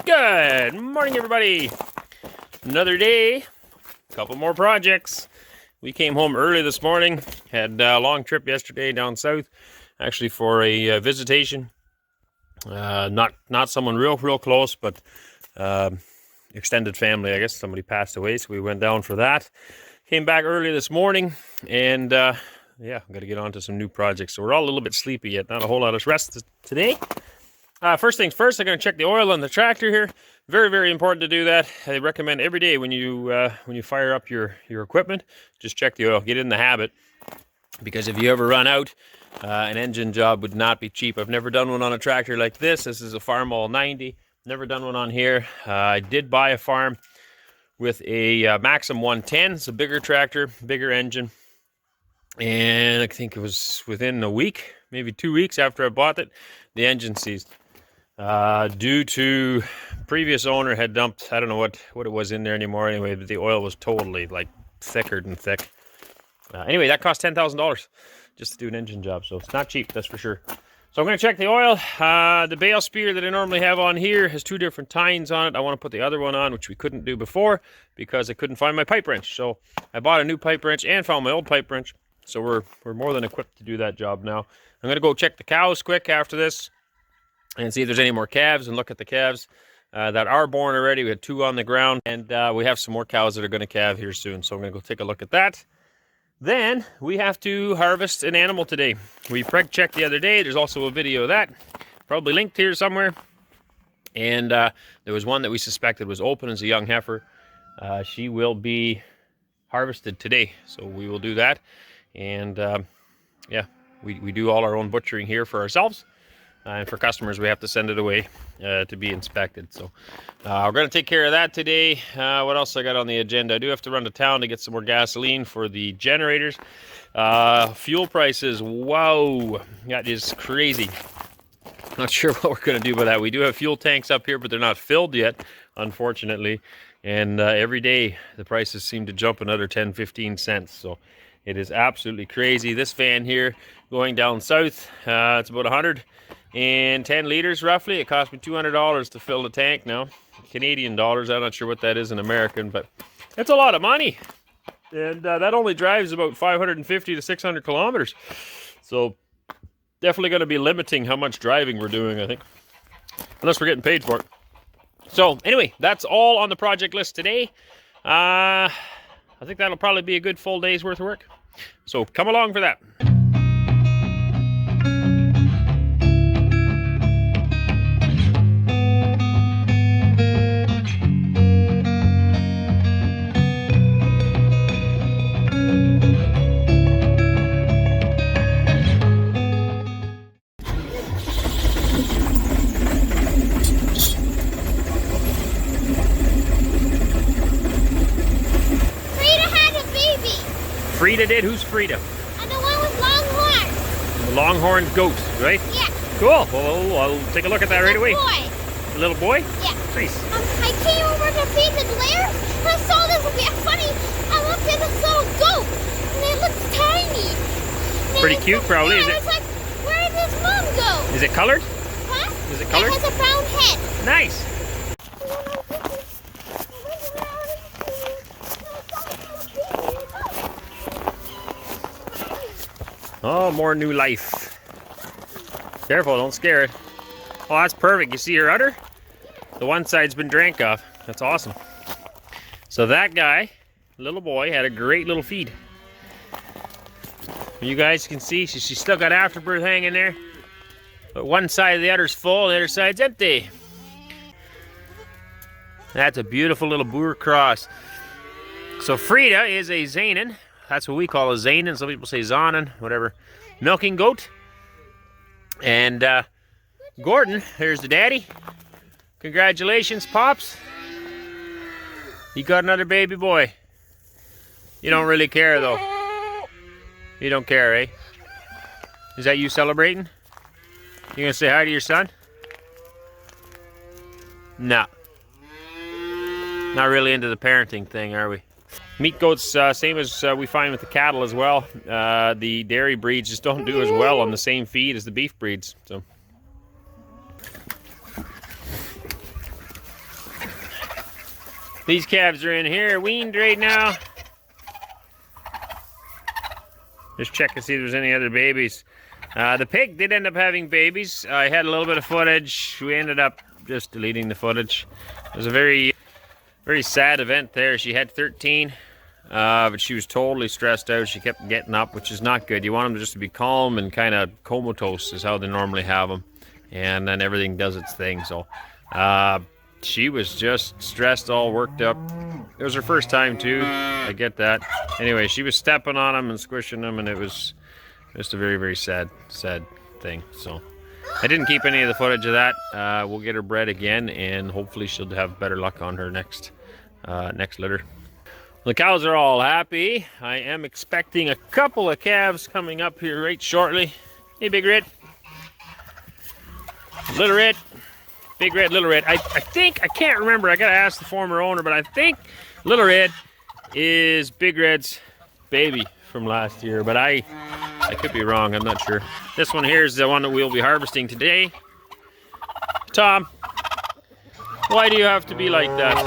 Good morning, everybody. Another day, a couple more projects. We came home early this morning, had a long trip yesterday down south, actually for a visitation. Not someone real close, but extended family, I guess. Somebody passed away, so we went down for that. Came back early this morning, and yeah, I'm going to get on to some new projects. So we're all a little bit sleepy yet, not a whole lot of rest today. First things first, I'm going to check the oil on the tractor here. Very important to do that. I recommend every day when you fire up your equipment, just check the oil. Get in the habit, because if you ever run out, an engine job would not be cheap. I've never done one on a tractor like this. This is a Farmall 90. Never done one on here. I did buy a farm with a Maxim 110. It's a bigger tractor, bigger engine. And I think it was within a week, maybe 2 weeks after I bought it, the engine seized. Due to previous owner had dumped, I don't know what it was in there anymore anyway, but the oil was totally like thicker than thick. Anyway, that cost $10,000 just to do an engine job, so it's not cheap, that's for sure. So I'm going to check the oil. The bale speeder that I normally have on here has two different tines on it. I want to put the other one on, which we couldn't do before because I couldn't find my pipe wrench. So I bought a new pipe wrench and found my old pipe wrench. So we're more than equipped to do that job now. I'm going to go check the cows quick after this and see if there's any more calves and look at the calves that are born already. We had 2 on the ground, and we have some more cows that are going to calve here soon. So I'm going to go take a look at that. Then we have to harvest an animal today. We preg checked the other day. There's also a video of that, probably linked here somewhere. And there was one that we suspected was open as a young heifer. She will be harvested today, so we will do that. And yeah, we do all our own butchering here for ourselves. And for customers, we have to send it away to be inspected. So we're going to take care of that today. What else I got on the agenda? I do have to run to town to get some more gasoline for the generators. Fuel prices, wow, that is crazy. Not sure what we're going to do with that. We do have fuel tanks up here, but they're not filled yet, unfortunately. And every day, the prices seem to jump another 10-15 cents. So it is absolutely crazy. This van here going down south, it's about 110 liters roughly. It cost me $200 to fill the tank now. Canadian dollars, I'm not sure what that is in American, but it's a lot of money. And that only drives about 550 to 600 kilometers. So definitely going to be limiting how much driving we're doing, I think. Unless we're getting paid for it. So anyway, that's all on the project list today. I think that'll probably be a good full day's worth of work. So come along for that. Frida did? Who's Frida? And the one with Longhorn. The Longhorn Goat, right? Yeah. Cool. Well, I'll take a look at that right away. Boy. The little boy? Yeah. Nice. I came over to feed the Blair, and I saw this funny. I looked at this little goat, and it looks tiny. Pretty cute, probably. Is it? I was like, where did this mom go? Is it colored? Huh? Is it colored? It has a brown head. Nice. Oh, more new life. Careful, don't scare it. Oh, that's perfect. You see your udder? The one side's been drank off. That's awesome. So that guy, little boy, had a great little feed. You guys can see she's still got afterbirth hanging there. But one side of the udder's full, the other side's empty. That's a beautiful little boer cross. So Frida is a Zanen. That's what we call a Zanen. Some people say Zanen, whatever. Milking goat. And Gordon, here's the daddy. Congratulations, Pops. You got another baby boy. You don't really care, though. You don't care, eh? Is that you celebrating? You gonna say hi to your son? No. Not really into the parenting thing, are we? Meat goats, same as we find with the cattle as well. The dairy breeds just don't do as well on the same feed as the beef breeds. So These calves are in here, weaned right now. Just check to see if there's any other babies. The pig did end up having babies. I had a little bit of footage. We ended up just deleting the footage. It was a very, very sad event there. She had 13, but she was totally stressed out. She kept getting up, which is not good. You want them just to be calm and kind of comatose is how they normally have them. And then everything does its thing. So she was just stressed, all worked up. It was her first time too. I get that. Anyway, she was stepping on them and squishing them, and it was just a very, very sad thing. So I didn't keep any of the footage of that. We'll get her bred again, and hopefully she'll have better luck on her next litter. The cows are all happy. I am expecting a couple of calves coming up here right shortly. Hey, Big Red. Little Red. Big Red, Little Red. I think, I can't remember. I gotta ask the former owner, but I think Little Red is Big Red's baby from last year, but I could be wrong. I'm not sure. This one here is the one that we'll be harvesting today. Tom, why do you have to be like that?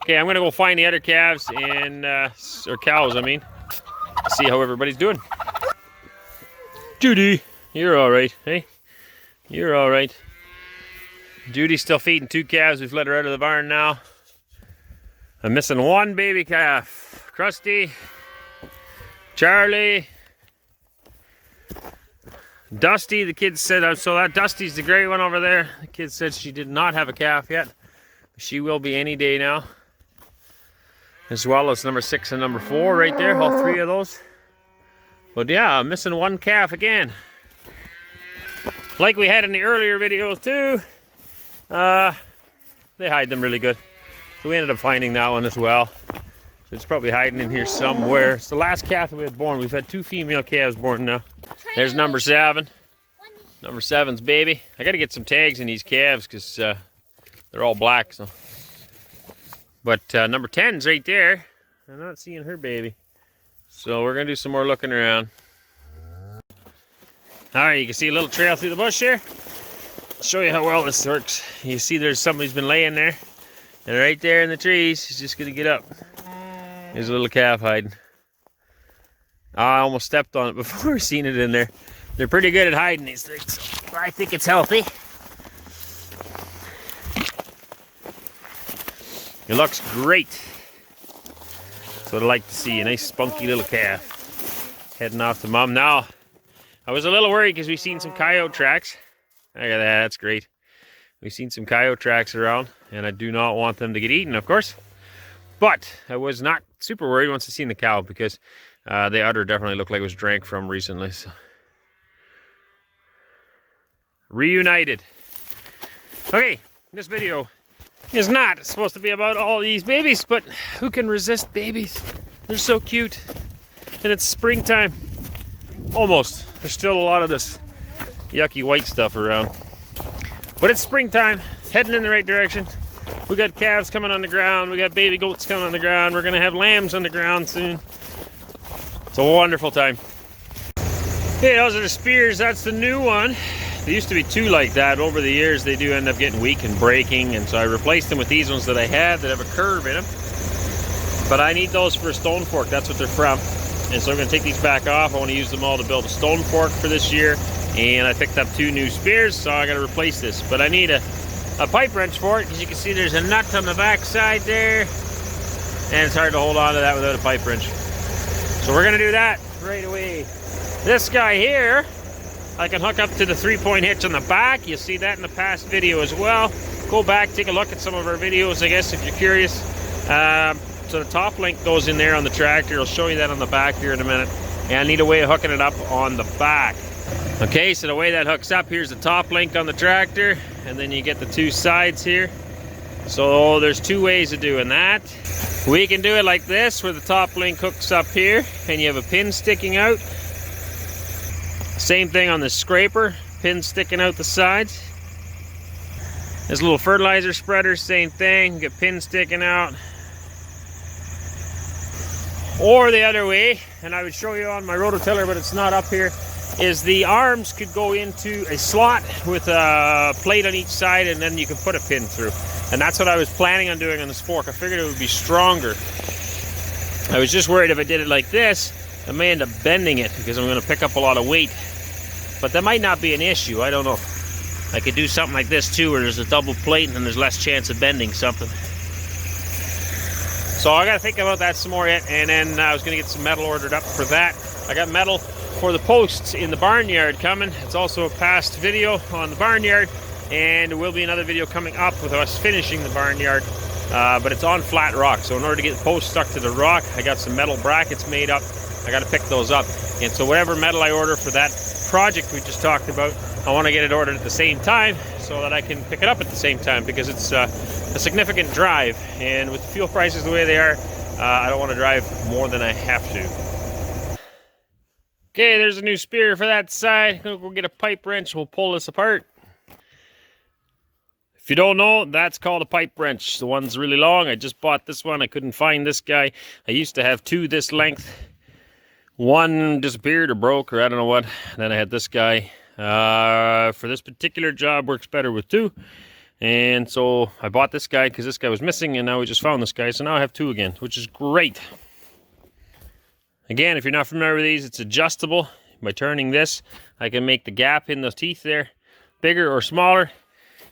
Okay, I'm gonna go find the other calves and or cows, I mean. See how everybody's doing. Judy, you're all right, hey? You're all right. Judy's still feeding 2 calves. We've let her out of the barn now. I'm missing 1 baby calf. Krusty, Charlie, Dusty. The kids said, so that Dusty's the gray one over there. The kids said she did not have a calf yet. She will be any day now. As well as number 6 and number 4 right there, all 3 of those. But yeah, I'm missing 1 calf again. Like we had in the earlier videos too. They hide them really good. So we ended up finding that one as well. So it's probably hiding in here somewhere. It's the last calf that we had born. We've had 2 female calves born now. There's number 7. Number 7's baby. I gotta get some tags in these calves because they're all black. So. But number 10's right there. I'm not seeing her baby. So we're gonna do some more looking around. All right, you can see a little trail through the bush here. I'll show you how well this works. You see there's somebody's been laying there. And right there in the trees, he's just gonna get up. There's a little calf hiding. I almost stepped on it before seeing it in there. They're pretty good at hiding these things. So I think it's healthy. It looks great. That's what I like to see, a nice spunky little calf. Heading off to mom. Now, I was a little worried because we've seen some coyote tracks. Look at that, that's great. We've seen some coyote tracks around, and I do not want them to get eaten, of course. But I was not super worried once I seen the cow because the udder definitely looked like it was drank from recently. So. Reunited. Okay, this video is not supposed to be about all these babies, but who can resist babies? They're so cute. And it's springtime. Almost. There's still a lot of this yucky white stuff around. But it's springtime. It's heading in the right direction. We got calves coming on the ground. We got baby goats coming on the ground. We're going to have lambs on the ground soon. It's a wonderful time. Hey, those are the spears. That's the new one. There used to be 2 like that. Over the years, they do end up getting weak and breaking, and so I replaced them with these ones that I had that have a curve in them. But I need those for a stone fork. That's what they're from. And so I'm going to take these back off. I want to use them all to build a stone fork for this year. And I picked up 2 new spears, so I got to replace this. But I need a pipe wrench for it, because you can see there's a nut on the back side there. And it's hard to hold on to that without a pipe wrench. So we're going to do that right away. This guy here, I can hook up to the 3-point hitch on the back. You'll see that in the past video as well. Go back, take a look at some of our videos, I guess, if you're curious. So the top link goes in there on the tractor. I'll show you that on the back here in a minute. And I need a way of hooking it up on the back. Okay, so the way that hooks up, here's the top link on the tractor. And then you get the 2 sides here. So there's 2 ways of doing that. We can do it like this, where the top link hooks up here. And you have a pin sticking out. Same thing on the scraper, pins sticking out the sides. This little fertilizer spreader, same thing, get pins sticking out. Or the other way, and I would show you on my rototiller, but it's not up here, is the arms could go into a slot with a plate on each side, and then you can put a pin through. And that's what I was planning on doing on this fork. I figured it would be stronger. I was just worried if I did it like this, I may end up bending it because I'm going to pick up a lot of weight. But that might not be an issue, I don't know. I could do something like this too, where there's a double plate and then there's less chance of bending something. So I got to think about that some more yet, and then I was going to get some metal ordered up for that. I got metal for the posts in the barnyard coming. It's also a past video on the barnyard, and there will be another video coming up with us finishing the barnyard. But it's on flat rock, so in order to get the post stuck to the rock, I got some metal brackets made up. I got to pick those up, and so whatever metal I order for that project we just talked about, I want to get it ordered at the same time so that I can pick it up at the same time, because it's a significant drive, and with the fuel prices the way they are, I don't want to drive more than I have to. Okay, there's a new spear for that side. I'm gonna go get a pipe wrench. We'll pull this apart. If you don't know, that's called a pipe wrench. The one's really long. I just bought this one. I couldn't find this guy. I used to have two this length. One disappeared or broke, or I don't know what. And then I had this guy. For this particular job, works better with two. And so I bought this guy because this guy was missing, and now we just found this guy. So now I have two again, which is great. Again, if you're not familiar with these, it's adjustable. By turning this, I can make the gap in the teeth there bigger or smaller.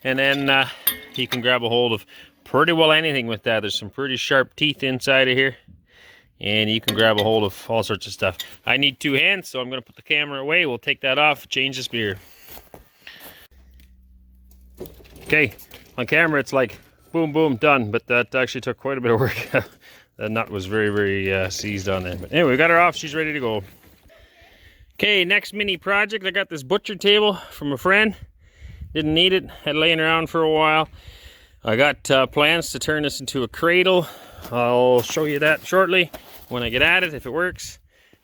And then you can grab a hold of pretty well anything with that. There's some pretty sharp teeth inside of here. And you can grab a hold of all sorts of stuff. I need two hands, so I'm going to put the camera away. We'll take that off, change the spear. Okay, on camera it's like boom, boom, done. But that actually took quite a bit of work. The nut was very, very seized on there. But anyway, we got her off. She's ready to go. Okay, next mini project. I got this butcher table from a friend. Didn't need it. Had it laying around for a while. I got plans to turn this into a cradle. I'll show you that shortly when I get at it, if it works.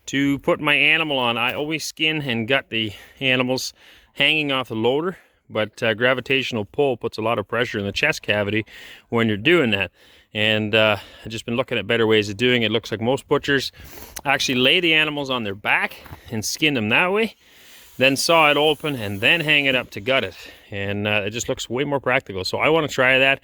To put my animal on. I always skin and gut the animals hanging off the loader, but gravitational pull puts a lot of pressure in the chest cavity when you're doing that. And I've just been looking at better ways of doing it. Looks like most butchers actually lay the animals on their back and skin them that way, then saw it open and then hang it up to gut it. And it just looks way more practical. So I want to try that.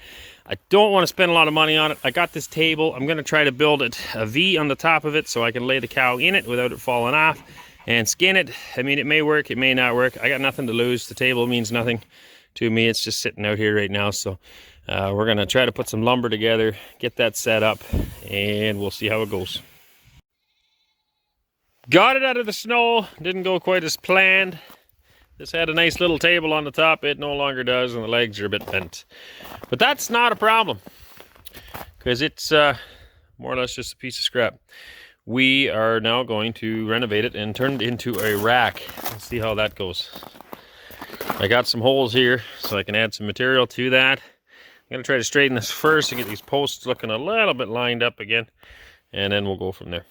I don't want to spend a lot of money on it. I got this table. I'm going to try to build it a V on the top of it so I can lay the cow in it without it falling off and skin it. I mean, it may work, it may not work. I got nothing to lose. The table means nothing to me. It's just sitting out here right now. So we're going to try to put some lumber together, get that set up, and we'll see how it goes. Got it out of the snow. Didn't go quite as planned. This had a nice little table on the top. It no longer does, and the legs are a bit bent. But that's not a problem, because it's more or less just a piece of scrap. We are now going to renovate it and turn it into a rack. Let's see how that goes. I got some holes here, so I can add some material to that. I'm going to try to straighten this first and get these posts looking a little bit lined up again, and then we'll go from there.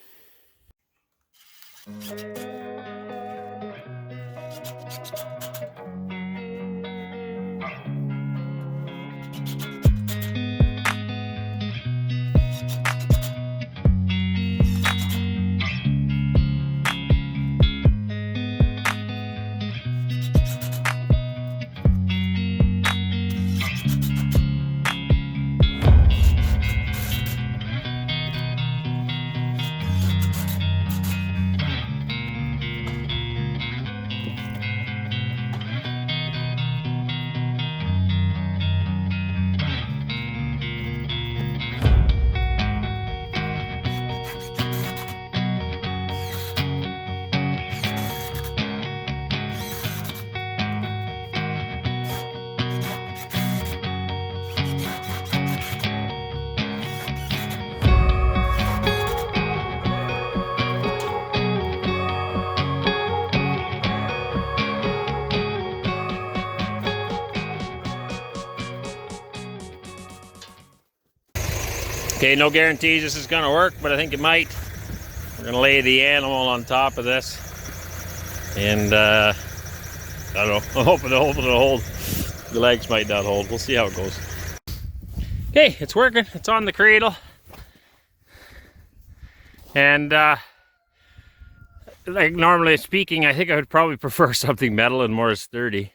Okay, no guarantees this is going to work, but I think it might. We're going to lay the animal on top of this. And, I don't know, I'm hoping it'll hold. The legs might not hold. We'll see how it goes. Okay, it's working. It's on the cradle. And like normally speaking, I think I would probably prefer something metal and more sturdy.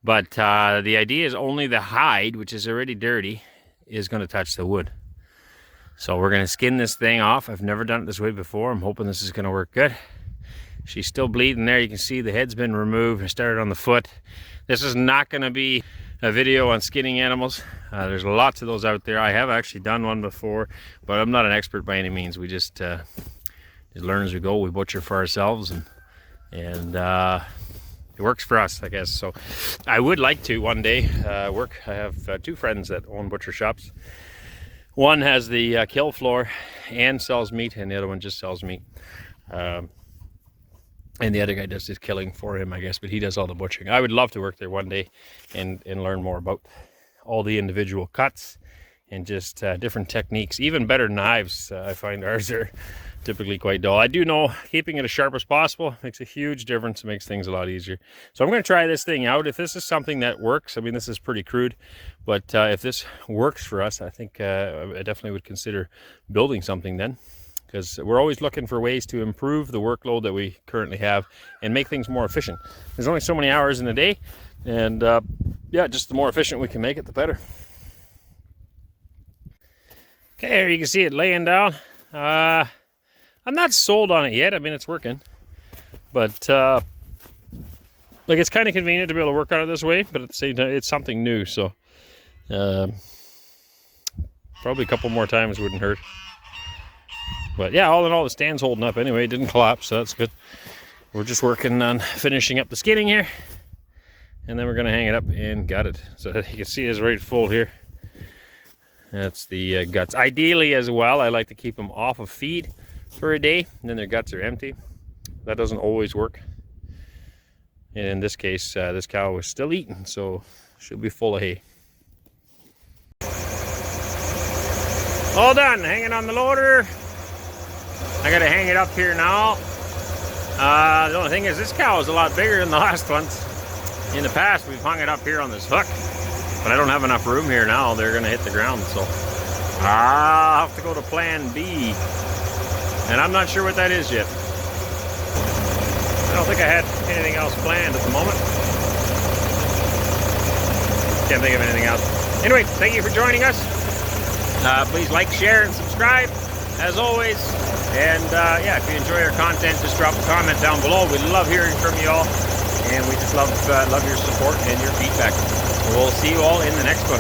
But the idea is only the hide, which is already dirty, is going to touch the wood. So we're going to skin this thing off. I've never done it this way before. I'm hoping this is going to work good. She's still bleeding there. You can see the head's been removed. I started on the foot. This is not going to be a video on skinning animals. There's lots of those out there. I have actually done one before, but I'm not an expert by any means. We just learn as we go. We butcher for ourselves, and it works for us, I guess. So I would like to one day work. I have two friends that own butcher shops. One has the kill floor and sells meat, and the other one just sells meat. And the other guy does his killing for him, I guess, but he does all the butchering. I would love to work there one day and learn more about all the individual cuts and just different techniques. Even better knives, I find ours are typically quite dull. I do know keeping it as sharp as possible makes a huge difference. It makes things a lot easier. So I'm going to try this thing out. If this is something that works, I mean, this is pretty crude, but if this works for us, I think I definitely would consider building something then, because we're always looking for ways to improve the workload that we currently have and make things more efficient. There's only so many hours in a day, and yeah, just the more efficient we can make it, the better. Okay, here you can see it laying down. I'm not sold on it yet. I mean, it's working, but like, it's kind of convenient to be able to work on it this way, but at the same time, it's something new, so probably a couple more times wouldn't hurt. But yeah, all in all, the stand's holding up anyway. It didn't collapse, so that's good. We're just working on finishing up the skinning here, and then we're going to hang it up and gut it. So you can see it's right full here. That's the guts. Ideally as well, I like to keep them off of feed for a day, and then their guts are empty. That doesn't always work. And in this case, this cow was still eating, so she'll be full of hay. All done, hanging on the loader. I gotta hang it up here now. The only thing is, this cow is a lot bigger than the last ones. In the past, we've hung it up here on this hook, but I don't have enough room here now. They're gonna hit the ground, so I'll have to go to plan B. And I'm not sure what that is yet. I don't think I had anything else planned at the moment. Can't think of anything else. Anyway, thank you for joining us. Please like, share, and subscribe, as always. And yeah, if you enjoy our content, just drop a comment down below. We love hearing from you all, and we just love your support and your feedback. We'll see you all in the next one.